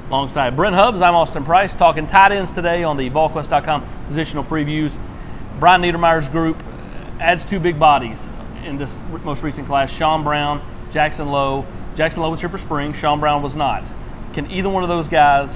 Alongside Brent Hubbs, I'm Austin Price, talking tight ends today on the Volquest.com positional previews. Brian Niedermeyer's group adds two big bodies in this most recent class, Sean Brown, Jackson Lowe. Jackson Lowe was here for spring, Sean Brown was not. Can either one of those guys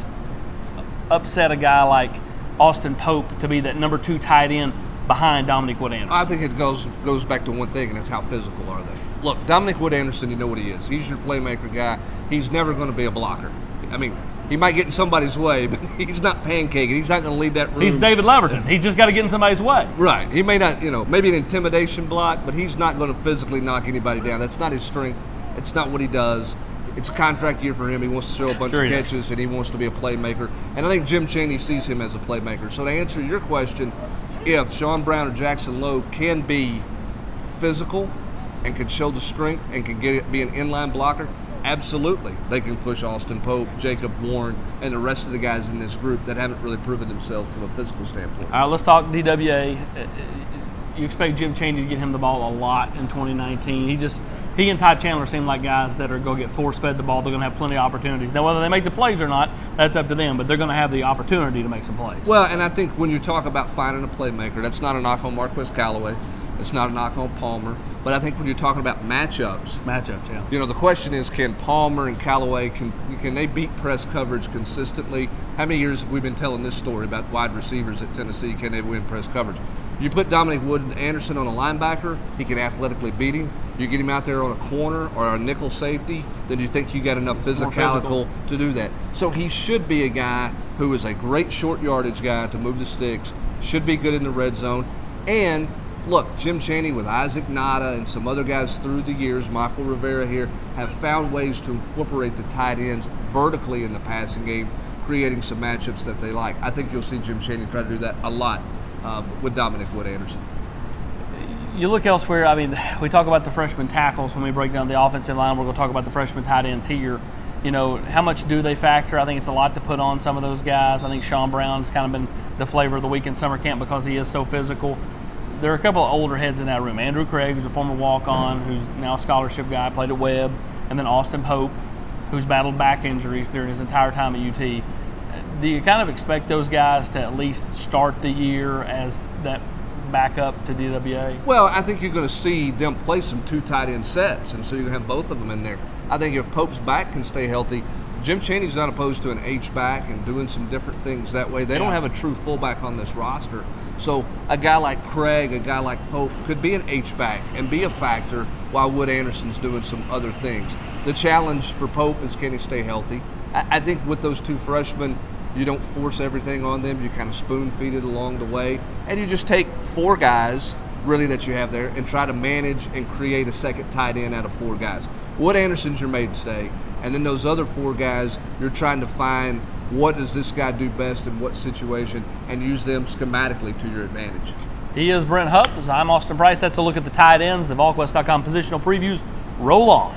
upset a guy like Austin Pope to be that number 2 tight end behind Dominic Wood-Anderson? I think it goes back to one thing, and that's how physical are they. Look, Dominic Wood-Anderson, you know what he is. He's your playmaker guy. He's never going to be a blocker. I mean, he might get in somebody's way, but he's not pancaking. He's not going to lead that room. He's David Leverton. He's just got to get in somebody's way. Right. He may not, maybe an intimidation block, but he's not going to physically knock anybody down. That's not his strength. It's not what he does. It's a contract year for him. He wants to show a bunch of catches, and he wants to be a playmaker. And I think Jim Chaney sees him as a playmaker. So to answer your question, if Sean Brown or Jackson Lowe can be physical and can show the strength and can be an inline blocker, absolutely. They can push Austin Pope, Jacob Warren, and the rest of the guys in this group that haven't really proven themselves from a physical standpoint. All right, let's talk DWA. You expect Jim Chaney to get him the ball a lot in 2019. He and Ty Chandler seem like guys that are going to get force-fed the ball. They're going to have plenty of opportunities. Now, whether they make the plays or not, that's up to them, but they're going to have the opportunity to make some plays. Well, and I think when you talk about finding a playmaker, that's not a knock on Marquez Callaway. It's not a knock on Palmer. But I think when you're talking about matchups, yeah. The question is, can Palmer and Callaway, can they beat press coverage consistently? How many years have we been telling this story about wide receivers at Tennessee? Can they win press coverage? You put Dominic Wood-Anderson on a linebacker, he can athletically beat him. You get him out there on a corner or a nickel safety, then you think you got enough physicality to do that. So he should be a guy who is a great short yardage guy to move the sticks, should be good in the red zone. And look, Jim Chaney with Isaac Nada and some other guys through the years, Michael Rivera here, have found ways to incorporate the tight ends vertically in the passing game, creating some matchups that they like. I think you'll see Jim Chaney try to do that a lot with Dominic Wood-Anderson. You look elsewhere, I mean, we talk about the freshman tackles when we break down the offensive line. We're going to talk about the freshman tight ends here. How much do they factor? I think it's a lot to put on some of those guys. I think Sean Brown's kind of been the flavor of the week in summer camp because he is so physical. There are a couple of older heads in that room. Andrew Craig, who's a former walk-on, who's now a scholarship guy, played at Webb, and then Austin Pope, who's battled back injuries during his entire time at UT. Do you kind of expect those guys to at least start the year as that backup to DWA? Well, I think you're going to see them play some 2 tight end sets, and so you're going to have both of them in there. I think if Pope's back can stay healthy, Jim Chaney's not opposed to an H-back and doing some different things that way. They don't have a true fullback on this roster. So a guy like Craig, a guy like Pope could be an H-back and be a factor while Wood-Anderson's doing some other things. The challenge for Pope is, can he stay healthy? I think with those 2 freshmen, you don't force everything on them. You kind of spoon-feed it along the way. And you just take 4 guys, really, that you have there and try to manage and create a second tight end out of 4 guys. Wood-Anderson's your mainstay. And then those other 4 guys, you're trying to find what does this guy do best in what situation and use them schematically to your advantage. He is Brent Hubbs. I'm Austin Price. That's a look at the tight ends. The Volquest.com positional previews roll on.